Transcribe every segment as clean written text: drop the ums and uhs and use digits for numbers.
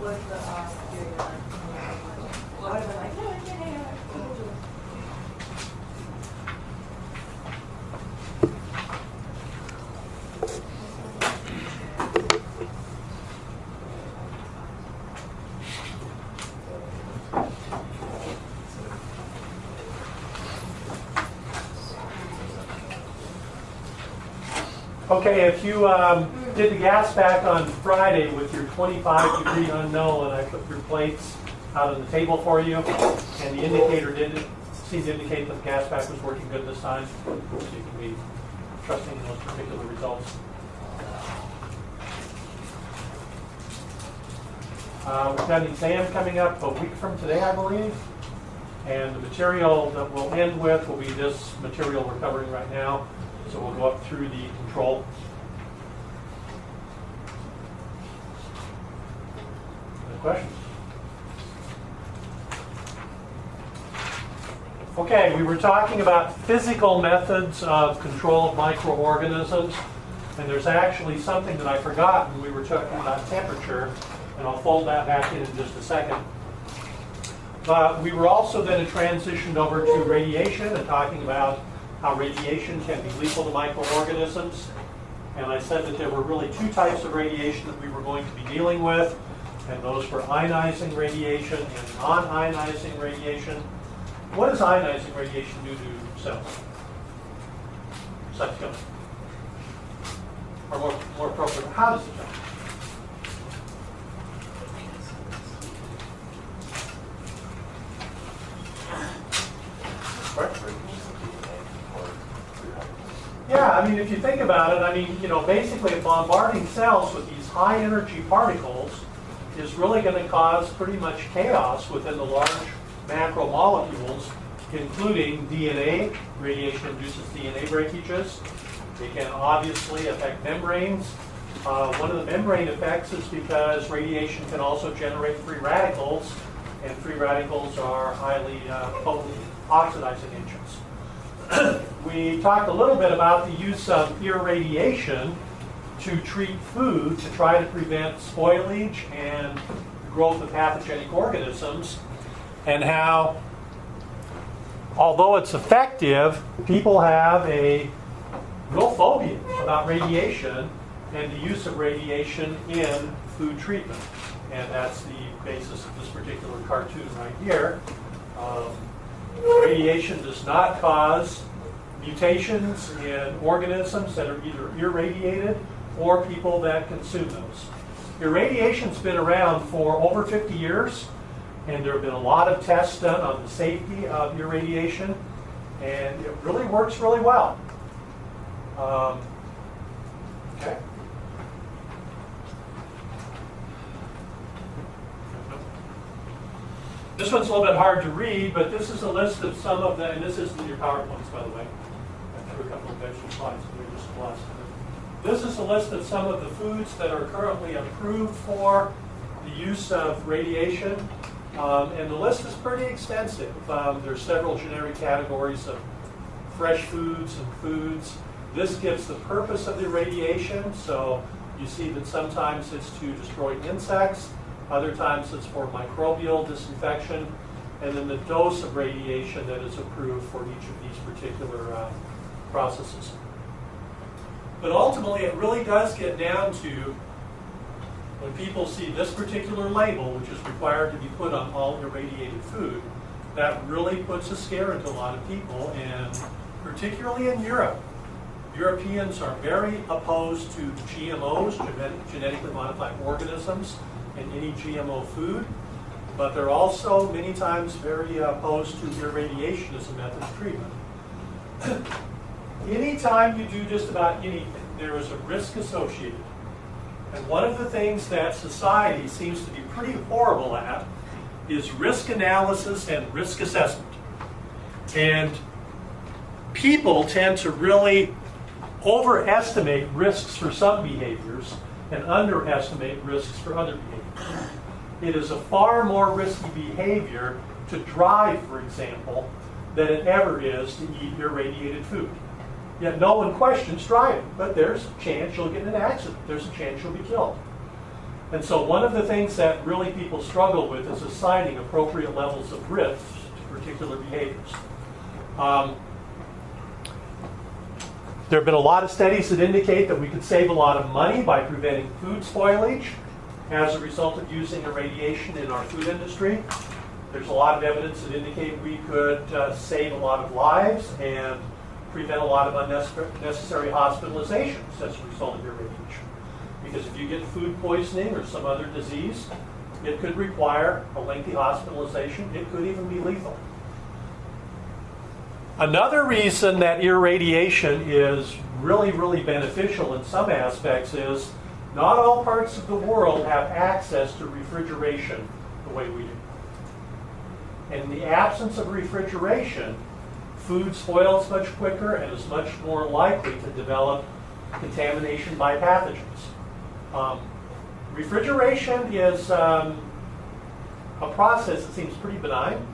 was the period on? Well, I've been like, yeah. Okay, if you did the gas back on Friday with your 25-degree unknown, and I put your plates out on the table for you, and the indicator didn't seem to indicate that the gas back was working good this time, so you can be trusting in those particular results. We've got an exam coming up a week from today, I believe, and the material that we'll end with will be this material we're covering right now. So we'll go up through the control. Any questions? Okay, we were talking about physical methods of control of microorganisms, and there's actually something that I forgot when we were talking about temperature, and I'll fold that back in just a second. But we were also then transitioned over to radiation and talking about how radiation can be lethal to microorganisms. And I said that there were really two types of radiation that we were going to be dealing with, and those were ionizing radiation and non-ionizing radiation. What does ionizing radiation do to cells? Besides killing? Or more appropriate, how does it kill? Yeah, I mean, if you think about it, I mean, basically bombarding cells with these high energy particles is really going to cause pretty much chaos within the large macromolecules, including DNA. Radiation induces DNA breakages. It can obviously affect membranes. One of the membrane effects is because radiation can also generate free radicals, and free radicals are highly potent oxidizing agents. We talked a little bit about the use of irradiation to treat food to try to prevent spoilage and growth of pathogenic organisms, and how, although it's effective, people have a real phobia about radiation and the use of radiation in food treatment. And that's the basis of this particular cartoon right here. Radiation does not cause mutations in organisms that are either irradiated or people that consume those. Irradiation's been around for over 50 years, and there have been a lot of tests done on the safety of irradiation, and it really works really well. Okay. This one's a little bit hard to read, but this is a list of some of the, and this isn't in your PowerPoints, by the way. I threw a couple of extra slides, so they're just plus. This is a list of some of the foods that are currently approved for the use of radiation, and the list is pretty extensive. There's several generic categories of fresh foods and foods. This gives the purpose of the radiation, so you see that sometimes it's to destroy insects, other times it's for microbial disinfection, and then the dose of radiation that is approved for each of these particular processes. But ultimately, it really does get down to when people see this particular label, which is required to be put on all irradiated food, that really puts a scare into a lot of people, and particularly in Europe. Europeans are very opposed to GMOs, genetically modified organisms, in any GMO food, but they're also many times very opposed to irradiation as a method of treatment. Anytime you do just about anything, there is a risk associated. And one of the things that society seems to be pretty horrible at is risk analysis and risk assessment. And people tend to really overestimate risks for some behaviors and underestimate risks for other behaviors. It is a far more risky behavior to drive, for example, than it ever is to eat irradiated food. Yet no one questions driving, but there's a chance you'll get in an accident. There's a chance you'll be killed. And so one of the things that really people struggle with is assigning appropriate levels of risk to particular behaviors. There have been a lot of studies that indicate that we could save a lot of money by preventing food spoilage as a result of using irradiation in our food industry. There's a lot of evidence that indicate we could save a lot of lives and prevent a lot of unnecessary hospitalizations as a result of irradiation. Because if you get food poisoning or some other disease, it could require a lengthy hospitalization. It could even be lethal. Another reason that irradiation is really, really beneficial in some aspects is not all parts of the world have access to refrigeration the way we do. In the absence of refrigeration, food spoils much quicker and is much more likely to develop contamination by pathogens. Refrigeration is a process that seems pretty benign,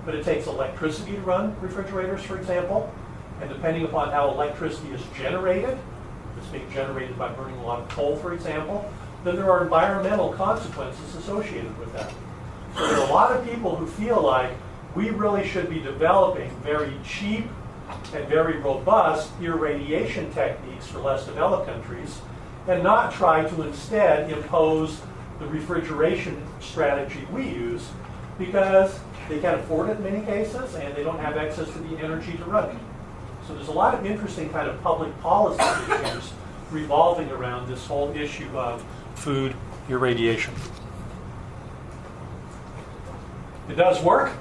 but it takes electricity to run refrigerators, for example, and depending upon how electricity is generated, if it's being generated by burning a lot of coal, for example, then there are environmental consequences associated with that. So there are a lot of people who feel like we really should be developing very cheap and very robust irradiation techniques for less developed countries and not try to instead impose the refrigeration strategy we use because they can't afford it in many cases and they don't have access to the energy to run it. So there's a lot of interesting kind of public policy issues revolving around this whole issue of food irradiation. It does work.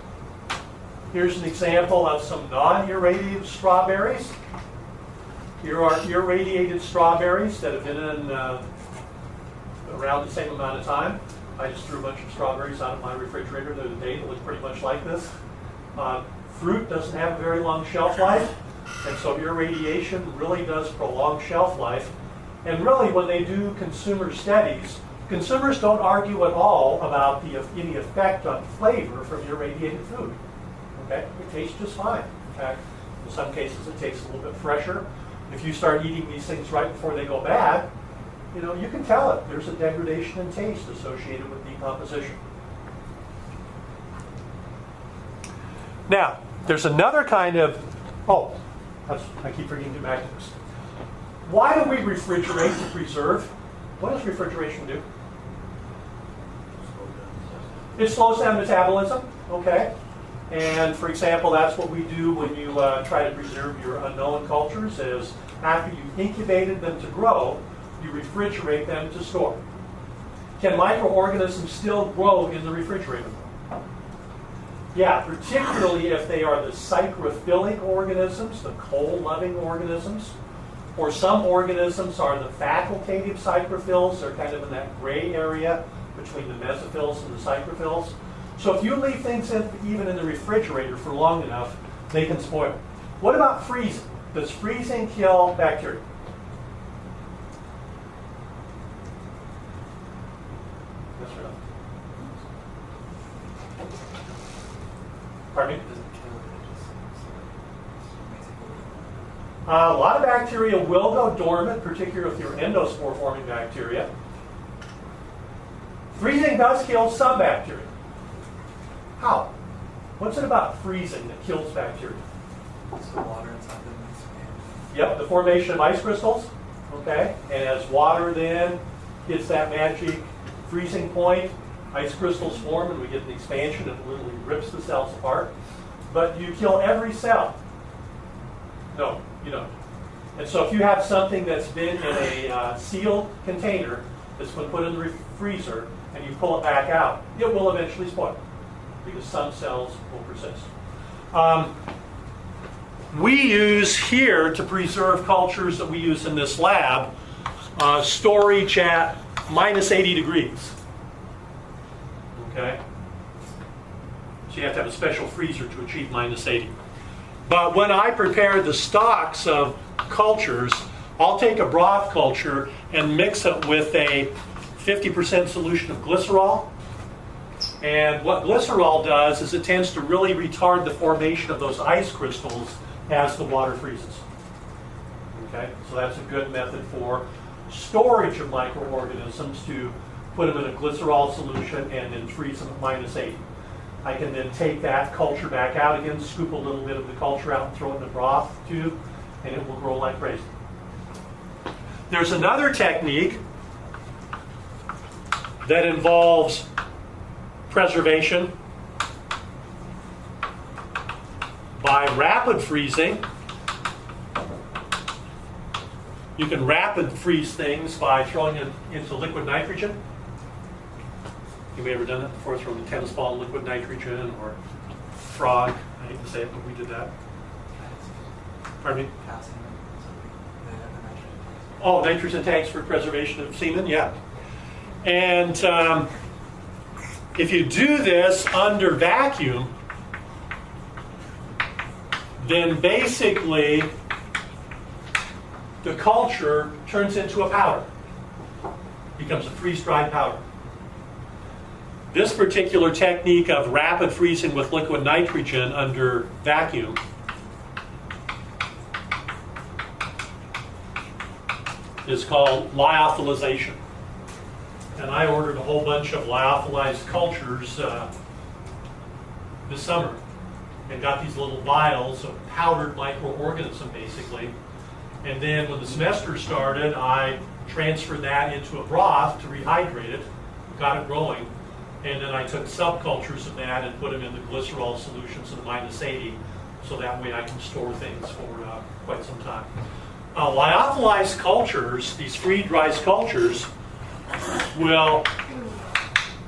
Here's an example of some non-irradiated strawberries. Here are irradiated strawberries that have been in around the same amount of time. I just threw a bunch of strawberries out of my refrigerator the other day that look pretty much like this. Fruit doesn't have a very long shelf life, and so irradiation really does prolong shelf life. And really, when they do consumer studies, consumers don't argue at all about any effect on flavor from irradiated food. Okay? It tastes just fine. In fact, in some cases it tastes a little bit fresher. If you start eating these things right before they go bad, you can tell it. There's a degradation in taste associated with decomposition. Now, there's another kind of, I keep forgetting to back to this. Why do we refrigerate to preserve? What does refrigeration do? It slows down metabolism, okay? And for example, that's what we do when you try to preserve your unknown cultures is after you've incubated them to grow, you refrigerate them to store. Can microorganisms still grow in the refrigerator? Yeah, particularly if they are the psychrophilic organisms, the coal-loving organisms, or some organisms are the facultative psychrophils. They're kind of in that gray area between the mesophils and the psychrophils. So if you leave things even in the refrigerator for long enough, they can spoil. What about freezing? Does freezing kill bacteria? Yes or no? Pardon me? A lot of bacteria will go dormant, particularly if you're endospore-forming bacteria. Freezing does kill some bacteria. How? What's it about freezing that kills bacteria? It's the water inside the mix. Yep, the formation of ice crystals. Okay, and as water then hits that magic freezing point, ice crystals form and we get an expansion and literally rips the cells apart. But you kill every cell. No, you don't. And so if you have something that's been in a sealed container that's been put in the freezer and you pull it back out, it will eventually spoil because some cells will persist. We use here to preserve cultures that we use in this lab storage at minus 80 degrees. Okay? So you have to have a special freezer to achieve minus 80. But when I prepare the stocks of cultures, I'll take a broth culture and mix it with a 50% solution of glycerol. And what glycerol does is it tends to really retard the formation of those ice crystals as the water freezes. Okay, so that's a good method for storage of microorganisms to put them in a glycerol solution, and then freeze them at -80. I can then take that culture back out again, scoop a little bit of the culture out and throw it in a broth tube, and it will grow like crazy. There's another technique that involves preservation by rapid freezing. You can rapid freeze things by throwing it into liquid nitrogen. You may have ever done that before, throwing a tennis ball in liquid nitrogen or frog. I hate to say it, but we did that. Pardon me? Oh, nitrogen tanks for preservation of semen, yeah. And if you do this under vacuum, then basically the culture turns into a powder, becomes a freeze-dried powder. This particular technique of rapid freezing with liquid nitrogen under vacuum is called lyophilization. And I ordered a whole bunch of lyophilized cultures this summer and got these little vials of powdered microorganism basically. And then when the semester started, I transferred that into a broth to rehydrate it, got it growing, and then I took subcultures of that and put them in the glycerol solutions at -80, so that way I can store things for quite some time. Lyophilized cultures, these freeze-dried cultures, will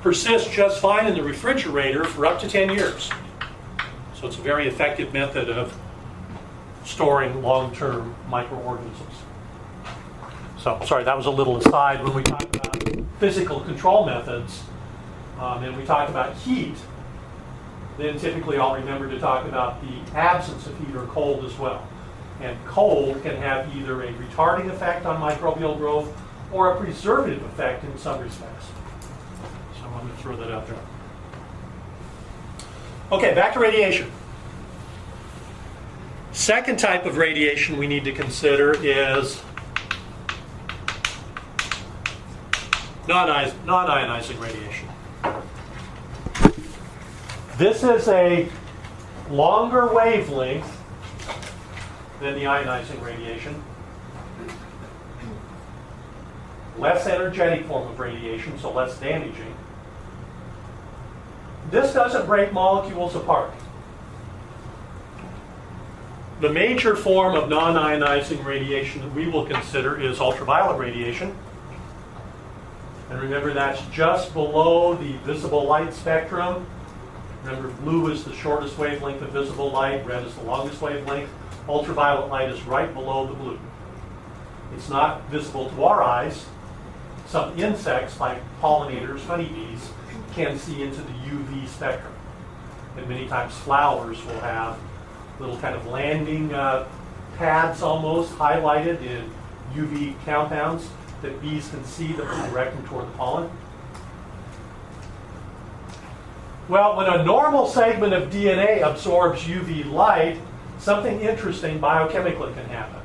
persist just fine in the refrigerator for up to 10 years. So it's a very effective method of storing long-term microorganisms. So, sorry, that was a little aside. When we talk about physical control methods, and we talk about heat, then typically I'll remember to talk about the absence of heat or cold as well. And cold can have either a retarding effect on microbial growth or a preservative effect in some respects. So I'm going to throw that out there. Okay, back to radiation. Second type of radiation we need to consider is non-ionizing radiation. This is a longer wavelength than the ionizing radiation. Less energetic form of radiation, so less damaging. This doesn't break molecules apart. The major form of non-ionizing radiation that we will consider is ultraviolet radiation. And remember, that's just below the visible light spectrum. Remember, blue is the shortest wavelength of visible light, red is the longest wavelength. Ultraviolet light is right below the blue. It's not visible to our eyes. Some insects, like pollinators, honeybees, can see into the UV spectrum. And many times flowers will have little kind of landing pads almost highlighted in UV compounds that bees can see that will direct them toward the pollen. Well, when a normal segment of DNA absorbs UV light, something interesting biochemically can happen.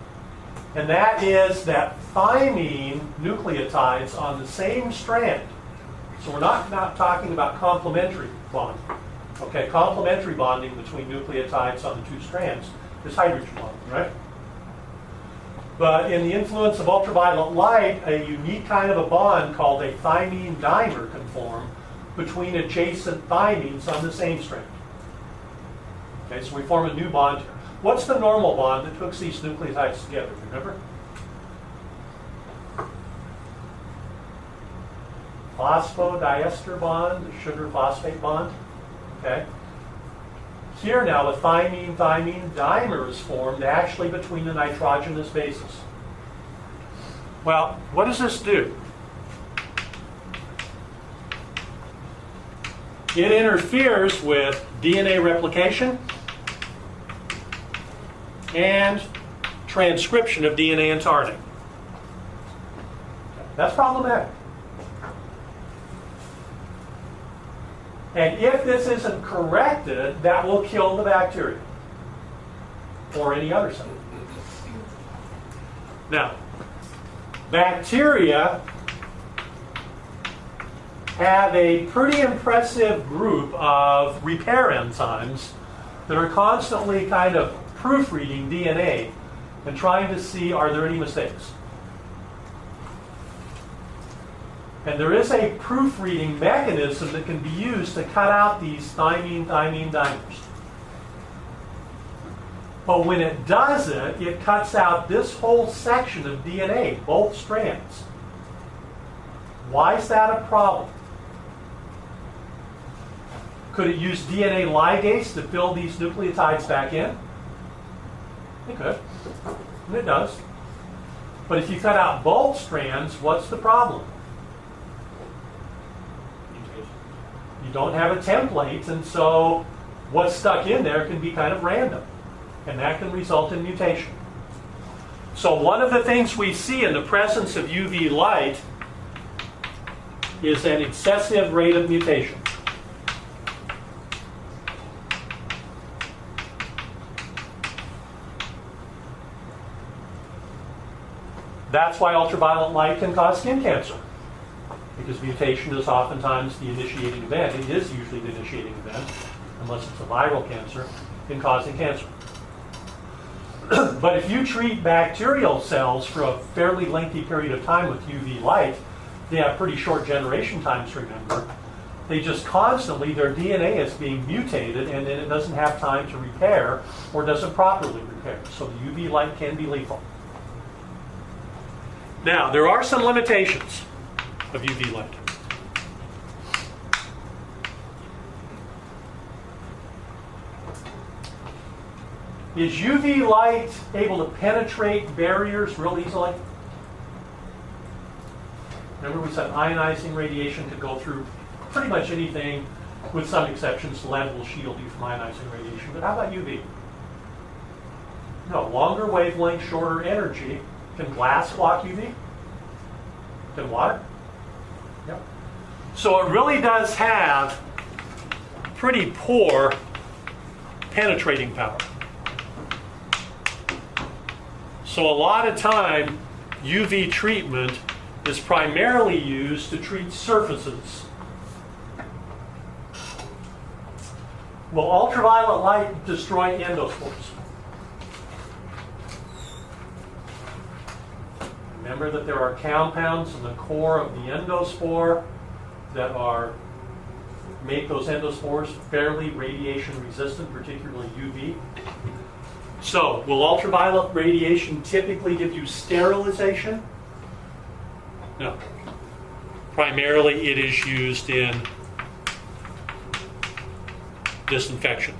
And that is that thymine nucleotides on the same strand. So we're not talking about complementary bonding. Okay, complementary bonding between nucleotides on the two strands is hydrogen bonding, right? But in the influence of ultraviolet light, a unique kind of a bond called a thymine dimer can form between adjacent thymines on the same strand. Okay, so we form a new bond here. What's the normal bond that hooks these nucleotides together? Remember? Phosphodiester bond, the sugar phosphate bond. Okay. Here now, a thymine dimer is formed actually between the nitrogenous bases. Well, what does this do? It interferes with DNA replication and transcription of DNA into RNA. That's problematic. And if this isn't corrected, that will kill the bacteria or any other cell. Now, bacteria have a pretty impressive group of repair enzymes that are constantly kind of proofreading DNA and trying to see, are there any mistakes? And there is a proofreading mechanism that can be used to cut out these thymine dimers. But when it does it, it cuts out this whole section of DNA, both strands. Why is that a problem? Could it use DNA ligase to fill these nucleotides back in? It could, and it does. But if you cut out both strands, what's the problem? You don't have a template, and so what's stuck in there can be kind of random, and that can result in mutation. So one of the things we see in the presence of UV light is an excessive rate of mutation. That's why ultraviolet light can cause skin cancer, because mutation is oftentimes the initiating event. It is usually the initiating event, unless it's a viral cancer, in causing cancer. But if you treat bacterial cells for a fairly lengthy period of time with UV light, they have pretty short generation times, remember. They just constantly, their DNA is being mutated, and then it doesn't have time to repair or doesn't properly repair. So the UV light can be lethal. Now, there are some limitations of UV light. Is UV light able to penetrate barriers real easily? Remember we said ionizing radiation could go through pretty much anything, with some exceptions. Lead will shield you from ionizing radiation. But how about UV? No, longer wavelength, shorter energy. Can glass block UV? Can water? Yep. So it really does have pretty poor penetrating power. So a lot of time, UV treatment is primarily used to treat surfaces. Will ultraviolet light destroy endospores? Remember that there are compounds in the core of the endospore that make those endospores fairly radiation resistant, particularly UV. So, will ultraviolet radiation typically give you sterilization? No. Primarily it is used in disinfection.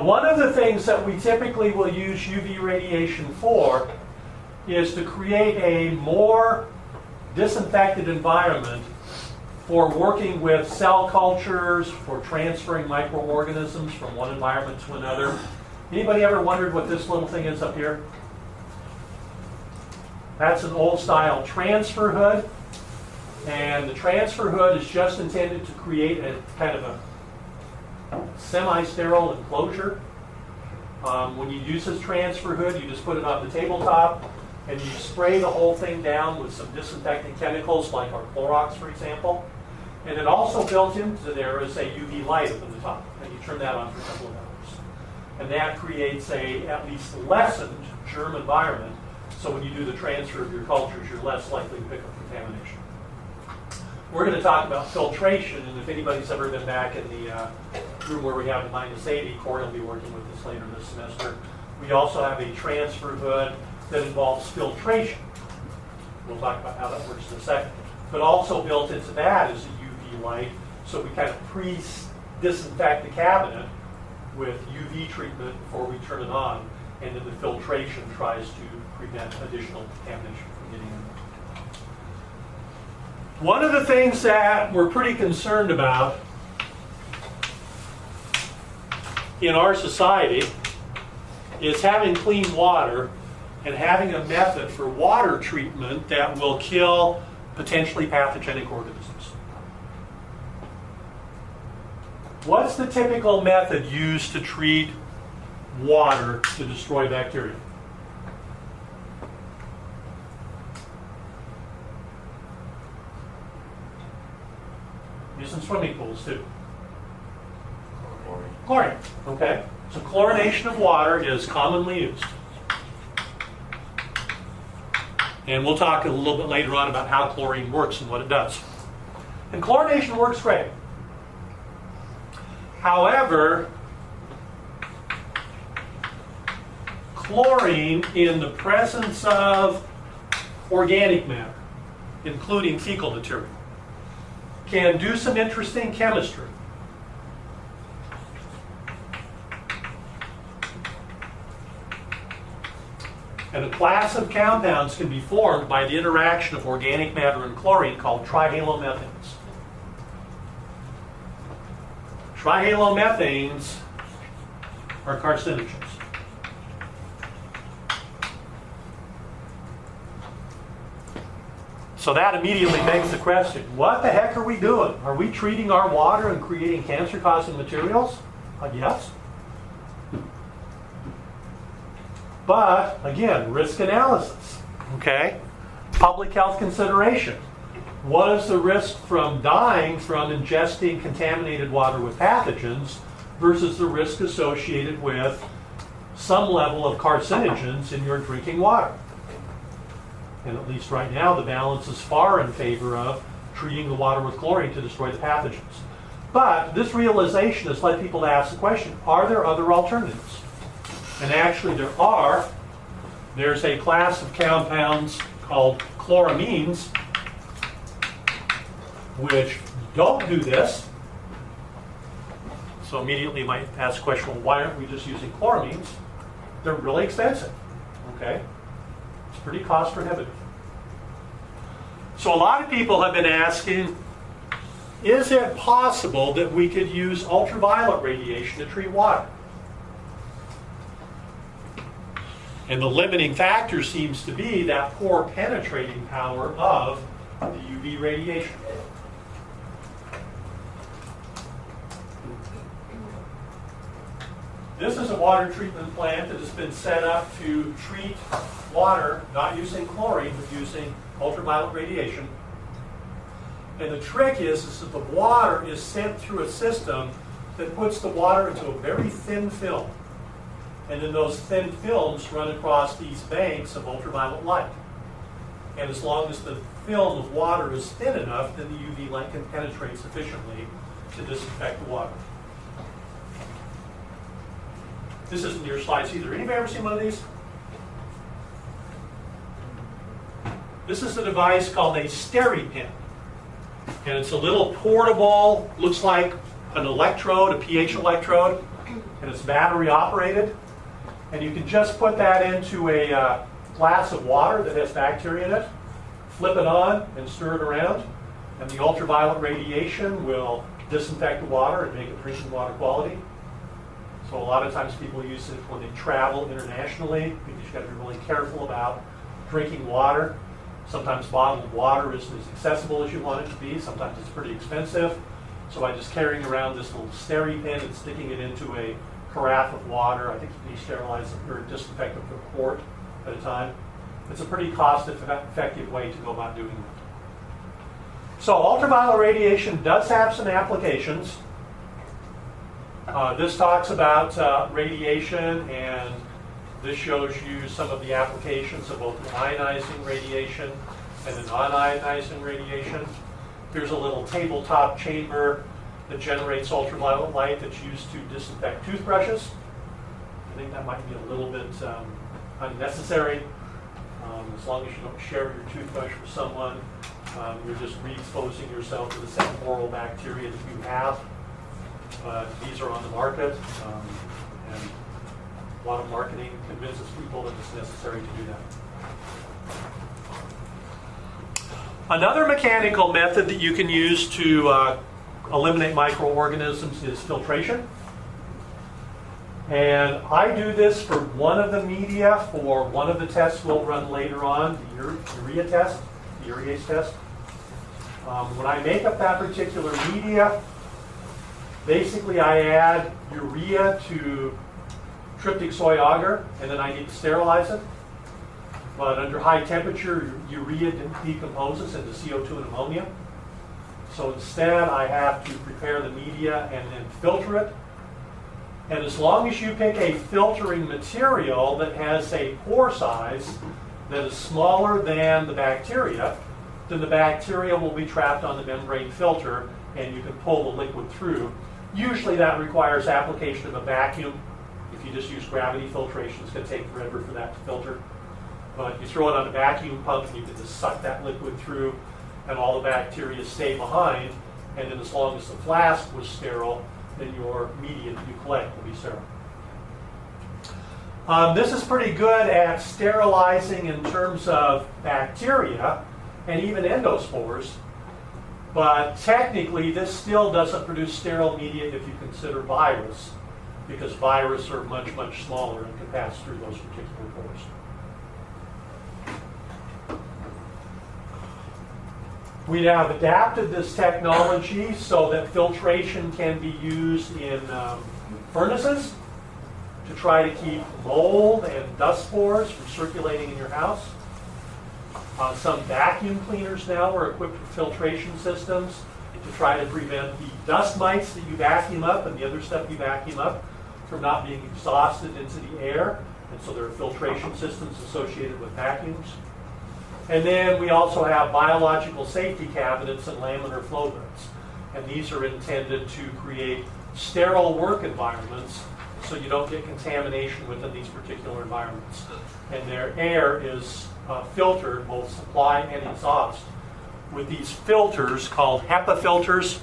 One of the things that we typically will use UV radiation for is to create a more disinfected environment for working with cell cultures, for transferring microorganisms from one environment to another. Anybody ever wondered what this little thing is up here? That's an old style transfer hood. And the transfer hood is just intended to create a kind of a semi-sterile enclosure. When you use this transfer hood, you just put it on the tabletop and you spray the whole thing down with some disinfecting chemicals like our Clorox, for example. And it also built into there is a UV light up in the top, and you turn that on for a couple of hours. And that creates a at least lessened germ environment, so when you do the transfer of your cultures, you're less likely to pick up contamination. We're going to talk about filtration, and if anybody's ever been back in the room where we have the -80, Corey will be working with this later this semester. We also have a transfer hood that involves filtration. We'll talk about how that works in a second. But also built into that is a UV light, so we kind of pre-disinfect the cabinet with UV treatment before we turn it on, and then the filtration tries to prevent additional contamination from getting in. One of the things that we're pretty concerned about in our society is having clean water and having a method for water treatment that will kill potentially pathogenic organisms. What's the typical method used to treat water to destroy bacteria? Using swimming pools too. Chlorine. Okay. So chlorination of water is commonly used. And we'll talk a little bit later on about how chlorine works and what it does. And chlorination works great. However, chlorine in the presence of organic matter, including fecal material, can do some interesting chemistry. And a class of compounds can be formed by the interaction of organic matter and chlorine called trihalomethanes. Trihalomethanes are carcinogens. So that immediately begs the question, what the heck are we doing? Are we treating our water and creating cancer-causing materials? Yes. But, again, risk analysis, okay? Public health consideration. What is the risk from dying from ingesting contaminated water with pathogens versus the risk associated with some level of carcinogens in your drinking water? And at least right now, the balance is far in favor of treating the water with chlorine to destroy the pathogens. But this realization has led people to ask the question, are there other alternatives? And actually there are. There's a class of compounds called chloramines, which don't do this. So immediately you might ask the question, well, why aren't we just using chloramines? They're really expensive, okay? It's pretty cost prohibitive. So a lot of people have been asking, is it possible that we could use ultraviolet radiation to treat water? And the limiting factor seems to be that poor penetrating power of the UV radiation. This is a water treatment plant that has been set up to treat water, not using chlorine, but using ultraviolet radiation. And the trick is that the water is sent through a system that puts the water into a very thin film. And then those thin films run across these banks of ultraviolet light. And as long as the film of water is thin enough, then the UV light can penetrate sufficiently to disinfect the water. This isn't your slides either. Anybody ever seen one of these? This is a device called a SteriPen. And it's a little portable, looks like an electrode, a pH electrode, and it's battery operated. And you can just put that into a glass of water that has bacteria in it, flip it on and stir it around, and the ultraviolet radiation will disinfect the water and make it drinking water quality. So a lot of times people use it when they travel internationally, because you've got to be really careful about drinking water. Sometimes bottled water isn't as accessible as you want it to be. Sometimes it's pretty expensive. So by just carrying around this little SteriPen and sticking it into a carafe of water, I think you can sterilize or disinfect it for a quart at a time. It's a pretty cost-effective way to go about doing it. So ultraviolet radiation does have some applications. This talks about radiation, and this shows you some of the applications of both the ionizing radiation and the non-ionizing radiation. Here's a little tabletop chamber that generates ultraviolet light that's used to disinfect toothbrushes. I think that might be a little bit unnecessary. As long as you don't share your toothbrush with someone, you're just re-exposing yourself to the same oral bacteria that you have. These are on the market, and a lot of marketing convinces people that it's necessary to do that. Another mechanical method that you can use to eliminate microorganisms is filtration. And I do this for one of the media for one of the tests we'll run later on, the urea test, the urease test. When I make up that particular media, Basically, I add urea to tryptic soy agar, and then I need to sterilize it. But under high temperature, urea decomposes into CO2 and ammonia. So instead, I have to prepare the media and then filter it. And as long as you pick a filtering material that has a pore size that is smaller than the bacteria, then the bacteria will be trapped on the membrane filter and you can pull the liquid through. Usually that requires application of a vacuum. If you just use gravity filtration, it's going to take forever for that to filter. But you throw it on a vacuum pump and you can just suck that liquid through and all the bacteria stay behind. And then as long as the flask was sterile, then your media that you collect will be sterile. This is pretty good at sterilizing in terms of bacteria and even endospores. But technically, this still doesn't produce sterile media if you consider virus, because virus are much, much smaller and can pass through those particular pores. We have adapted this technology so that filtration can be used in furnaces to try to keep mold and dust spores from circulating in your house. Some vacuum cleaners now are equipped with filtration systems to try to prevent the dust mites that you vacuum up and the other stuff you vacuum up from not being exhausted into the air. And so there are filtration systems associated with vacuums. And then we also have biological safety cabinets and laminar flow beds. And these are intended to create sterile work environments so you don't get contamination within these particular environments. And their air is filtered, both supply and exhaust, with these filters called HEPA filters.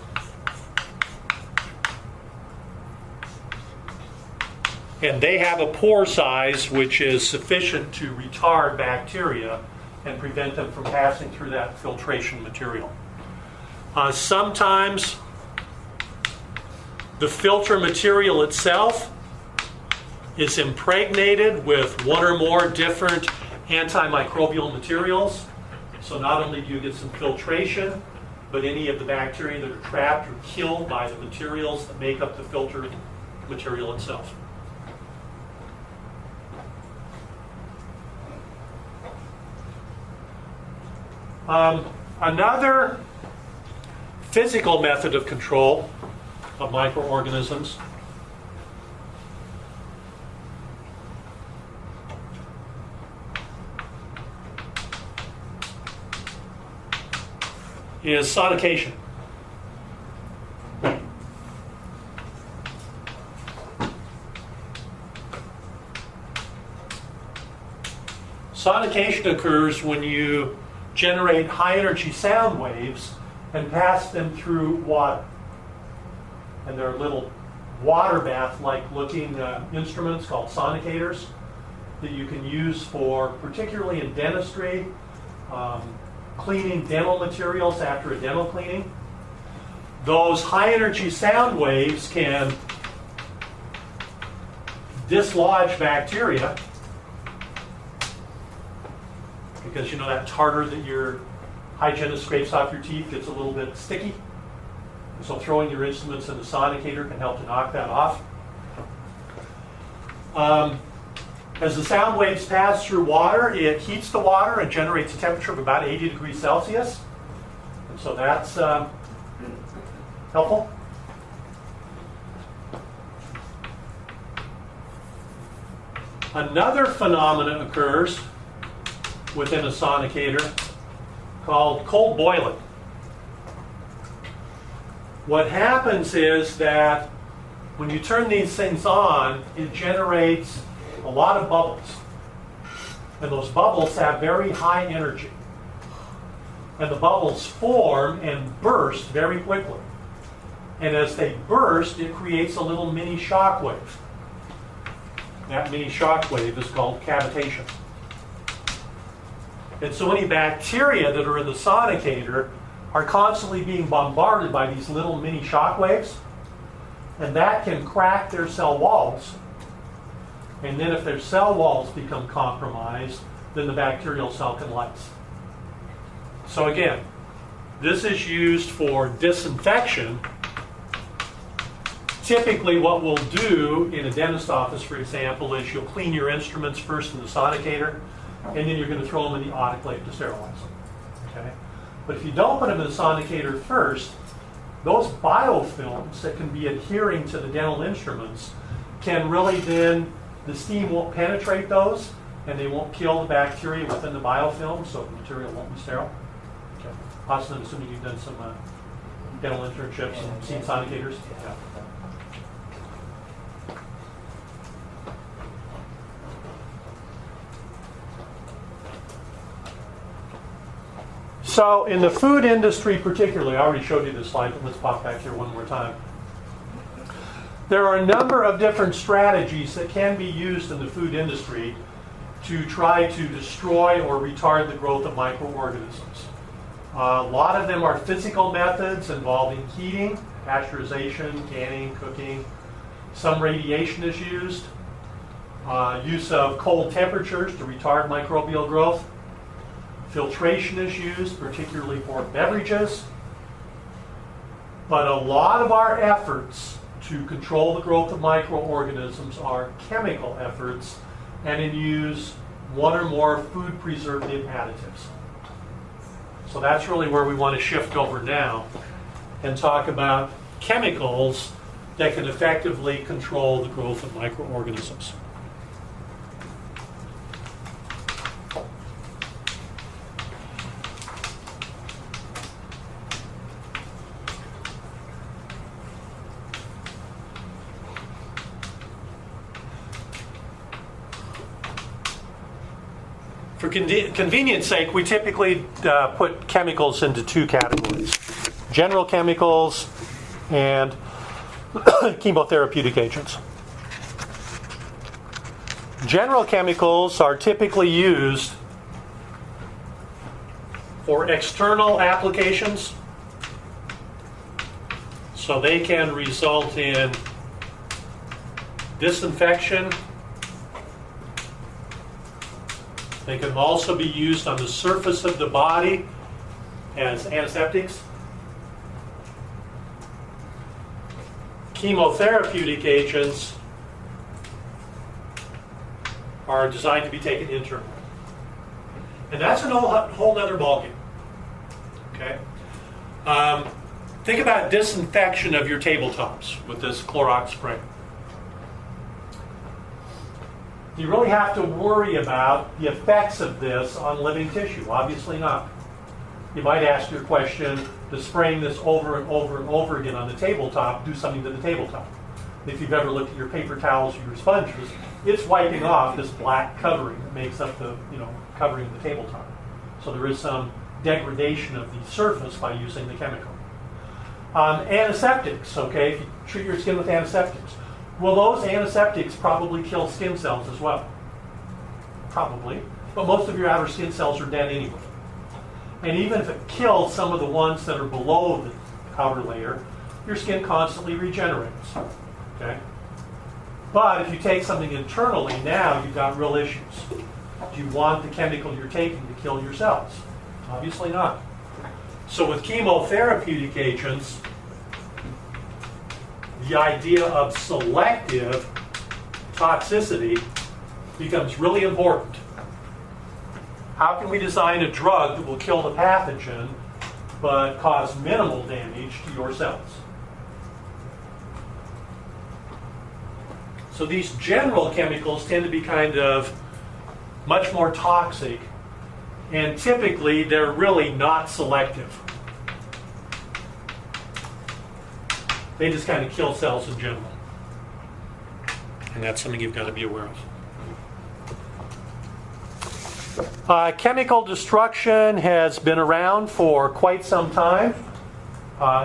And they have a pore size which is sufficient to retard bacteria and prevent them from passing through that filtration material. Sometimes the filter material itself is impregnated with one or more different antimicrobial materials. So not only do you get some filtration, but any of the bacteria that are trapped are killed by the materials that make up the filter material itself. Another physical method of control of microorganisms is sonication. Sonication occurs when you generate high energy sound waves and pass them through water. And there are little water bath like looking instruments called sonicators that you can use for, particularly in dentistry, cleaning dental materials after a dental cleaning. Those high energy sound waves can dislodge bacteria, because you know that tartar that your hygienist scrapes off your teeth gets a little bit sticky. And so throwing your instruments in the sonicator can help to knock that off. As the sound waves pass through water, it heats the water and generates a temperature of about 80 degrees Celsius. And so that's helpful. Another phenomenon occurs within a sonicator called cold boiling. What happens is that when you turn these things on, it generates a lot of bubbles. And those bubbles have very high energy. And the bubbles form and burst very quickly. And as they burst, it creates a little mini shock wave. That mini shock wave is called cavitation. And so any bacteria that are in the sonicator are constantly being bombarded by these little mini shock waves, and that can crack their cell walls. And then if their cell walls become compromised, then the bacterial cell can lyse. So again, this is used for disinfection typically what we'll do in a dentist office, for example, is you'll clean your instruments first in the sonicator, and then you're going to throw them in the autoclave to sterilize them. Okay? But if you don't put them in the sonicator first, those biofilms that can be adhering to the dental instruments can really then, the steam won't penetrate those, and they won't kill the bacteria within the biofilm, so the material won't be sterile. Okay. Austin, I'm assuming you've done some dental internships and seen sonicators? Yeah. So in the food industry particularly, I already showed you this slide, but let's pop back here one more time. There are a number of different strategies that can be used in the food industry to try to destroy or retard the growth of microorganisms. A lot of them are physical methods involving heating, pasteurization, canning, cooking. Some radiation is used. Use of cold temperatures to retard microbial growth. Filtration is used, particularly for beverages. But a lot of our efforts to control the growth of microorganisms are chemical efforts, and in use one or more food preservative additives. So that's really where we want to shift over now and talk about chemicals that can effectively control the growth of microorganisms. For convenience sake, we typically put chemicals into two categories: general chemicals and chemotherapeutic agents. General chemicals are typically used for external applications, so they can result in disinfection. They can also be used on the surface of the body as antiseptics. Chemotherapeutic agents are designed to be taken internally. And that's a whole other ballgame. Okay? Think about disinfection of your tabletops with this Clorox spray. You really have to worry about the effects of this on living tissue? Obviously not. You might ask your question, does spraying this over and over and over again on the tabletop do something to the tabletop? If you've ever looked at your paper towels or your sponges, it's wiping off this black covering that makes up the covering of the tabletop. So there is some degradation of the surface by using the chemical. Antiseptics, okay, if you treat your skin with antiseptics, well, those antiseptics probably kill skin cells as well. Probably. But most of your outer skin cells are dead anyway. And even if it kills some of the ones that are below the outer layer, your skin constantly regenerates. Okay? But if you take something internally, now you've got real issues. Do you want the chemical you're taking to kill your cells? Obviously not. So with chemotherapeutic agents, the idea of selective toxicity becomes really important. How can we design a drug that will kill the pathogen but cause minimal damage to your cells? So these general chemicals tend to be kind of much more toxic, and typically they're really not selective. They just kind of kill cells in general. And that's something you've got to be aware of. Chemical destruction has been around for quite some time.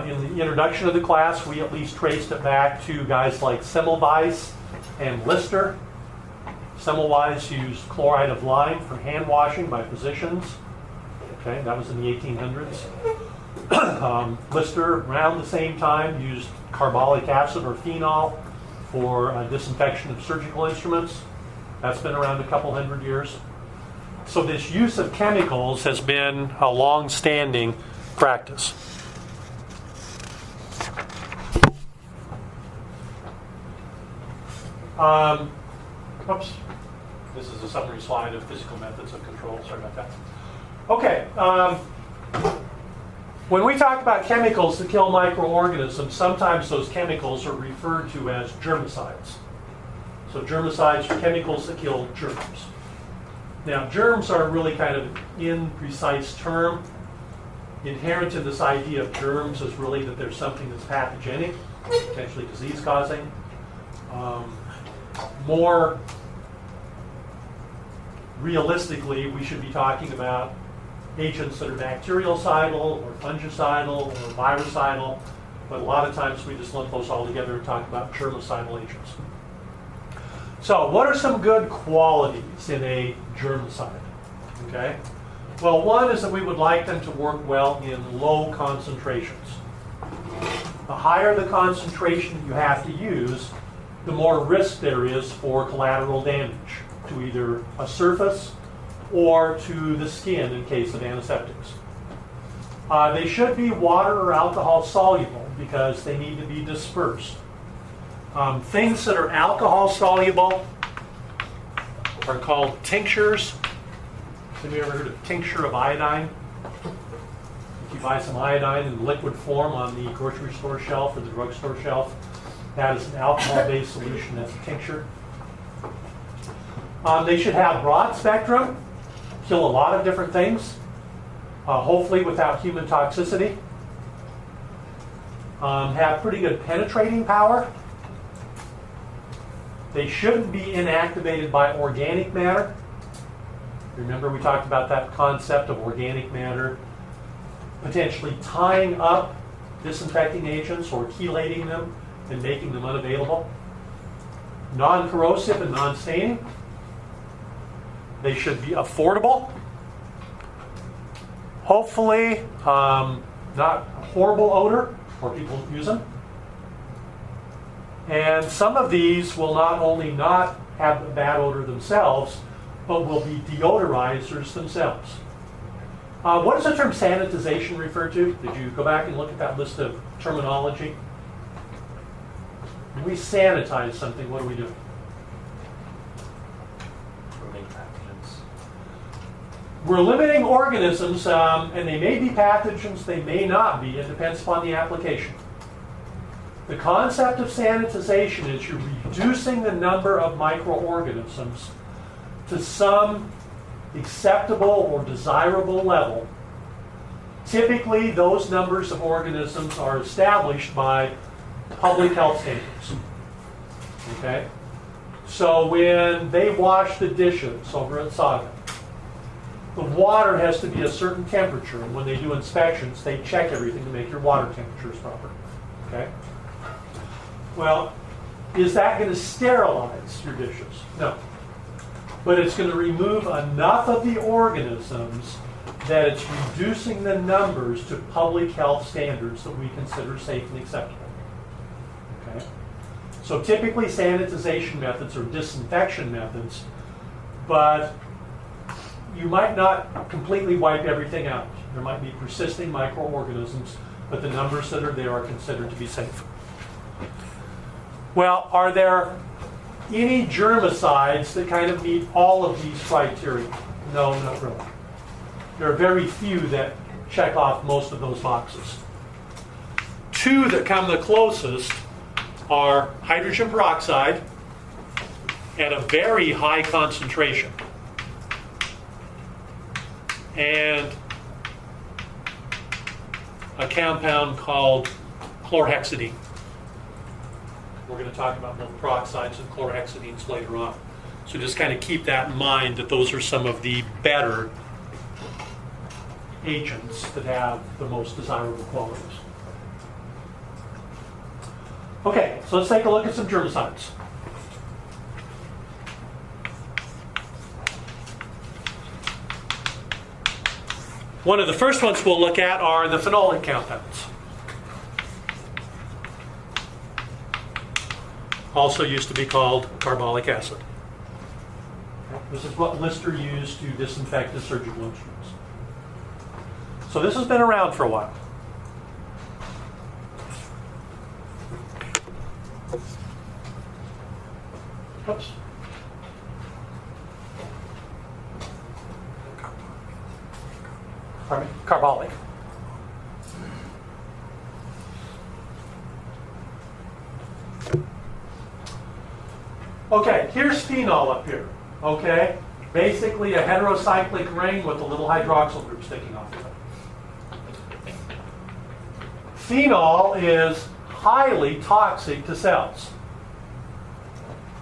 In the introduction of the class, we at least traced it back to guys like Semmelweis and Lister. Semmelweis used chloride of lime for hand washing by physicians. Okay, that was in the 1800s. Lister, around the same time, used carbolic acid or phenol for disinfection of surgical instruments. That's been around a couple hundred years. So this use of chemicals has been a long-standing practice. Oops. This is a summary slide of physical methods of control. Sorry about that. Okay. When we talk about chemicals that kill microorganisms, sometimes those chemicals are referred to as germicides. So germicides are chemicals that kill germs. Now, germs are really kind of imprecise term. Inherent in this idea of germs is really that there's something that's pathogenic, potentially disease-causing. More realistically, we should be talking about agents that are bactericidal or fungicidal or virucidal, but a lot of times we just lump those all together and talk about germicidal agents. So what are some good qualities in a germicide? Okay. Well, one is that we would like them to work well in low concentrations. The higher the concentration you have to use, the more risk there is for collateral damage to either a surface or to the skin in case of antiseptics. They should be water or alcohol soluble because they need to be dispersed. Things that are alcohol soluble are called tinctures. Have you ever heard of tincture of iodine? If you buy some iodine in liquid form on the grocery store shelf or the drugstore shelf, that is an alcohol-based solution. That's a tincture. They should have broad spectrum, kill a lot of different things, hopefully without human toxicity. Have pretty good penetrating power. They shouldn't be inactivated by organic matter. Remember we talked about that concept of organic matter potentially tying up disinfecting agents or chelating them and making them unavailable. Non-corrosive and non-staining. They should be affordable. Hopefully not a horrible odor for people who use them. And some of these will not only not have a bad odor themselves, but will be deodorizers themselves. What does the term sanitization refer to? Did you go back and look at that list of terminology? When we sanitize something, what do we do? Remove pathogens. We're limiting organisms, and they may be pathogens, they may not be. It depends upon the application. The concept of sanitization is you're reducing the number of microorganisms to some acceptable or desirable level. Typically, those numbers of organisms are established by public health standards. Okay? So when they wash the dishes over at Saga, the water has to be a certain temperature, and when they do inspections, they check everything to make your water temperatures proper. Okay? Well, is that going to sterilize your dishes? No. But it's going to remove enough of the organisms that it's reducing the numbers to public health standards that we consider safe and acceptable. Okay? So typically sanitization methods are disinfection methods, but you might not completely wipe everything out. There might be persisting microorganisms, but the numbers that are there are considered to be safe. Well, are there any germicides that kind of meet all of these criteria? No, not really. There are very few that check off most of those boxes. Two that come the closest are hydrogen peroxide at a very high concentration and a compound called chlorhexidine. We're going to talk about both peroxides and chlorhexidines later on. So just kind of keep that in mind that those are some of the better agents that have the most desirable qualities. Okay, so let's take a look at some germicides. One of the first ones we'll look at are the phenolic compounds. Also used to be called carbolic acid. This is what Lister used to disinfect his surgical instruments. So this has been around for a while. Oops. Pardon me? Carbolic. Okay, here's phenol up here. Okay, basically a heterocyclic ring with a little hydroxyl group sticking off of it. Phenol is highly toxic to cells.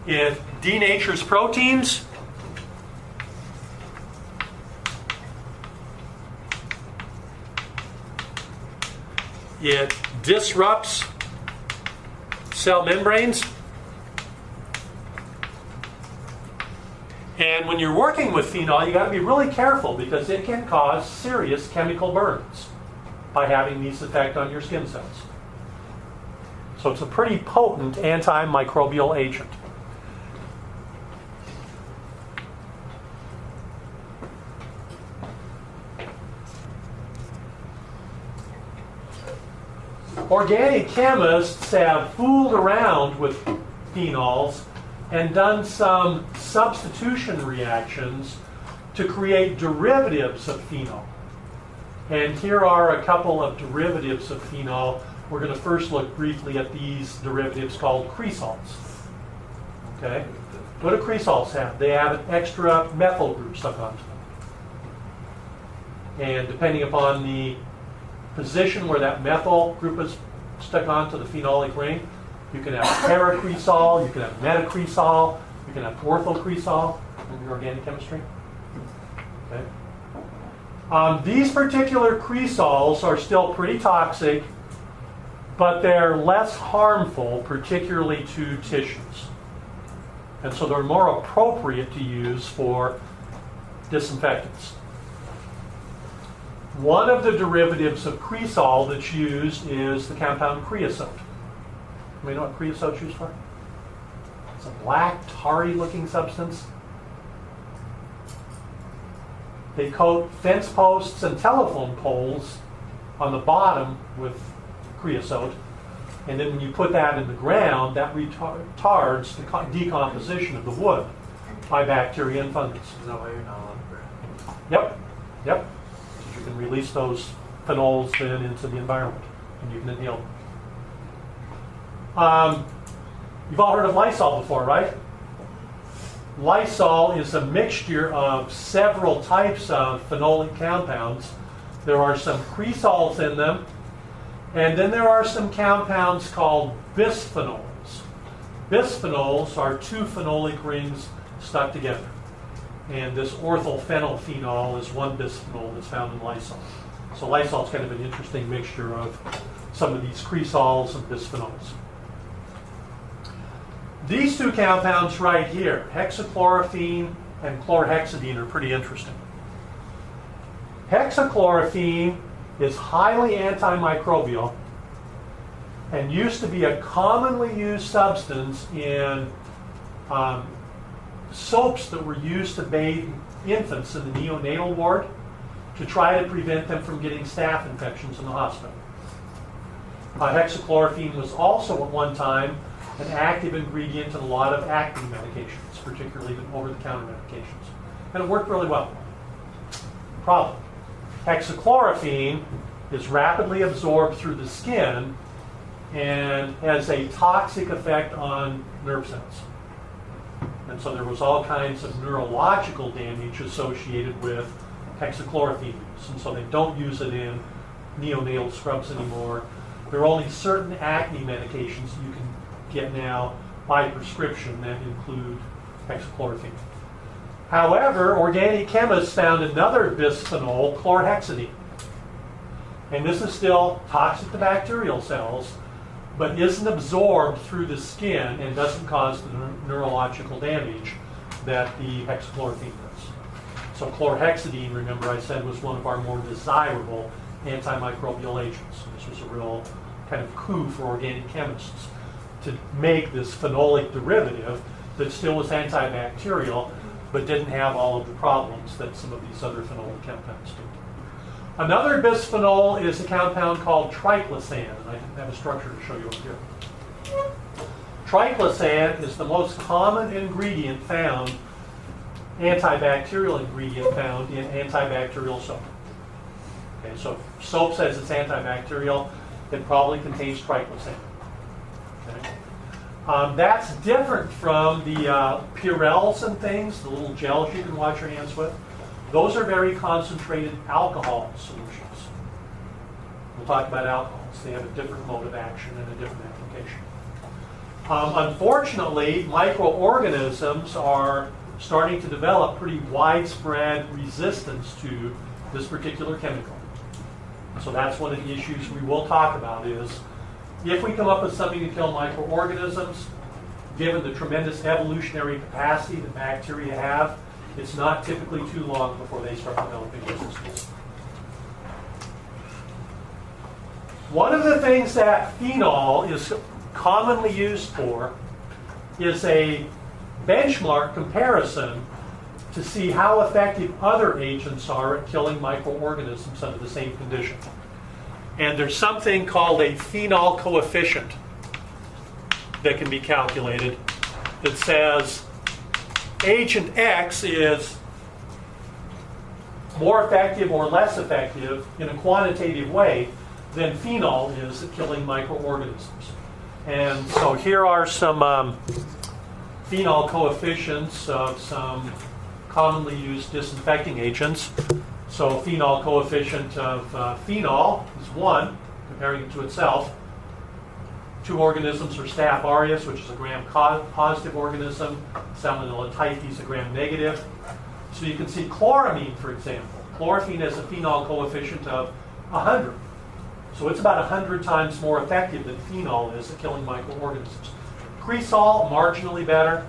It denatures proteins. It disrupts cell membranes. And when you're working with phenol, you got to be really careful because it can cause serious chemical burns by having these effect on your skin cells. So it's a pretty potent antimicrobial agent. Organic chemists have fooled around with phenols and done some substitution reactions to create derivatives of phenol. And here are a couple of derivatives of phenol. We're going to first look briefly at these derivatives called cresols. Okay? What do cresols have? They have an extra methyl group stuck onto them. And depending upon the position where that methyl group is stuck onto the phenolic ring, you can have paracresol, you can have metacresol, you can have orthocresol in your organic chemistry. Okay. These particular cresols are still pretty toxic, but they're less harmful, particularly to tissues. And so they're more appropriate to use for disinfectants. One of the derivatives of cresol that's used is the compound creosote. You know what creosote's used for? It's a black, tarry-looking substance. They coat fence posts and telephone poles on the bottom with creosote, and then when you put that in the ground, that retards the decomposition of the wood by bacteria and fungus. Is that why you're not allowed to burn? Yep, yep. You can release those phenols then into the environment, and you can inhale them. You've all heard of Lysol before, right? Lysol is a mixture of several types of phenolic compounds. There are some cresols in them, and then there are some compounds called bisphenols. Bisphenols are two phenolic rings stuck together. And this orthophenylphenol is one bisphenol that's found in Lysol. So Lysol is kind of an interesting mixture of some of these cresols and bisphenols. These two compounds right here, hexachlorophene and chlorhexidine, are pretty interesting. Hexachlorophene is highly antimicrobial and used to be a commonly used substance in soaps that were used to bathe infants in the neonatal ward to try to prevent them from getting staph infections in the hospital. Hexachlorophene was also at one time an active ingredient in a lot of acne medications, particularly the over-the-counter medications. And it worked really well. Problem: hexachlorophene is rapidly absorbed through the skin and has a toxic effect on nerve cells. And so there was all kinds of neurological damage associated with hexachlorophene use. And so they don't use it in neonatal scrubs anymore. There are only certain acne medications you can get now by prescription that include hexachlorophene. However, organic chemists found another bisphenol, chlorhexidine. And this is still toxic to bacterial cells, but isn't absorbed through the skin and doesn't cause the neurological damage that the hexachlorophene does. So chlorhexidine, remember I said, was one of our more desirable antimicrobial agents. So this was a real kind of coup for organic chemists to make this phenolic derivative that still was antibacterial but didn't have all of the problems that some of these other phenolic compounds do. Another bisphenol is a compound called triclosan, and I have a structure to show you up here. Triclosan is the most common ingredient found, antibacterial ingredient found in antibacterial soap. Okay, so if soap says it's antibacterial, it probably contains triclosan. Okay. That's different from the Purells and things, the little gels you can wash your hands with. Those are very concentrated alcohol solutions. We'll talk about alcohols. They have a different mode of action and a different application. Unfortunately, microorganisms are starting to develop pretty widespread resistance to this particular chemical. So that's one of the issues we will talk about is if we come up with something to kill microorganisms, given the tremendous evolutionary capacity that bacteria have, it's not typically too long before they start developing resistance. One of the things that phenol is commonly used for is a benchmark comparison to see how effective other agents are at killing microorganisms under the same condition. And there's something called a phenol coefficient that can be calculated that says agent X is more effective or less effective in a quantitative way than phenol is at killing microorganisms. And so here are some phenol coefficients of some commonly used disinfecting agents. So phenol coefficient of phenol is 1, comparing it to itself. 2 organisms are Staph aureus, which is a gram-positive organism. Salmonella typhi is a gram-negative. So you can see chloramine, for example. Chlorophene has a phenol coefficient of 100. So it's about 100 times more effective than phenol is at killing microorganisms. Cresol, marginally better.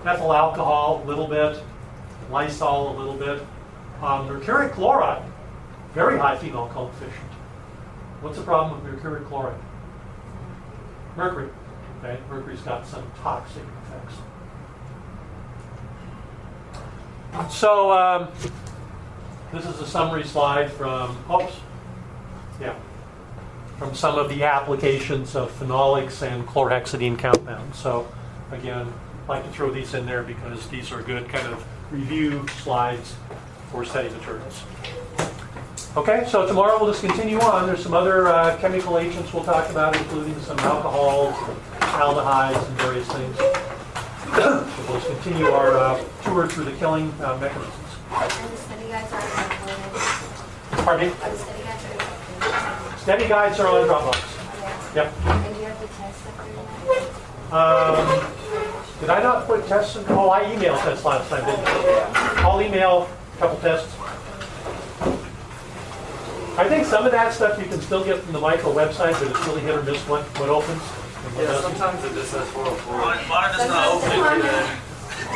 Ethyl alcohol, a little bit. Lysol, a little bit. Mercuric chloride, very high phenol coefficient. What's the problem with mercuric chloride? Mercury. Okay, mercury's got some toxic effects. So this is a summary slide from, from some of the applications of phenolics and chlorhexidine compounds. So again, I'd like to throw these in there because these are good kind of review slides for study materials. Okay, so tomorrow we'll just continue on. There's some other chemical agents we'll talk about, including some alcohols, aldehydes, and various things. So we'll just continue our tour through the killing mechanisms. And the study guides are on Pardon me? Are the study guides are Study guides are on Dropbox. Yep. And do you have the tests that they're Did I not put tests in? Oh, I emailed tests last time, didn't I? I'll email a couple tests. I think some of that stuff you can still get from the micro website, but it's really hit or miss what opens. And what Yeah, doesn't. sometimes it just says 404. Mine is not opening today.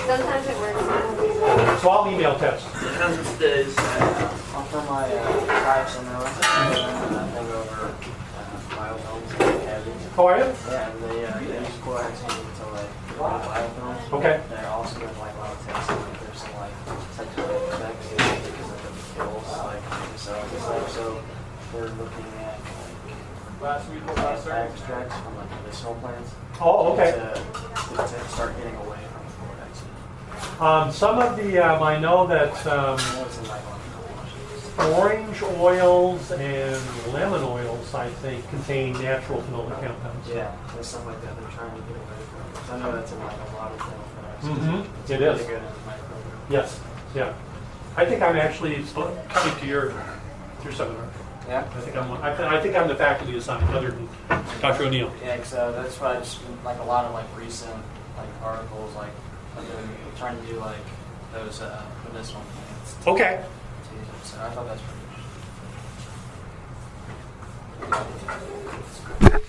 Sometimes it works. So I'll email tests. Sometimes it stays. For my types on there, I go over biofilms and cavities. How are you? Yeah, and they use chlorhexidine to like develop biofilms. Okay. They're also doing like a lot of tests like there's some like sexual effects because of the kills like the cells and stuff. So they're looking at like extracts from like medicinal plants. Oh, okay. To start getting away from chlorhexidine. Some of the, I know that What's in like orange oils and lemon oils, I think, contain natural phenolic compounds. yeah, there's stuff like that they're trying to get away from. So I know that's in like a lot of things. Mm-hmm. It really is. good in my program. Yes. Yeah. I think I'm actually coming to your seminar. Yeah. I think I'm the faculty assigned, other than Dr. O'Neill. Yeah, because that's why I just like a lot of like recent like articles like they're trying to do like those medicinal plants. Okay. So I thought that's pretty interesting.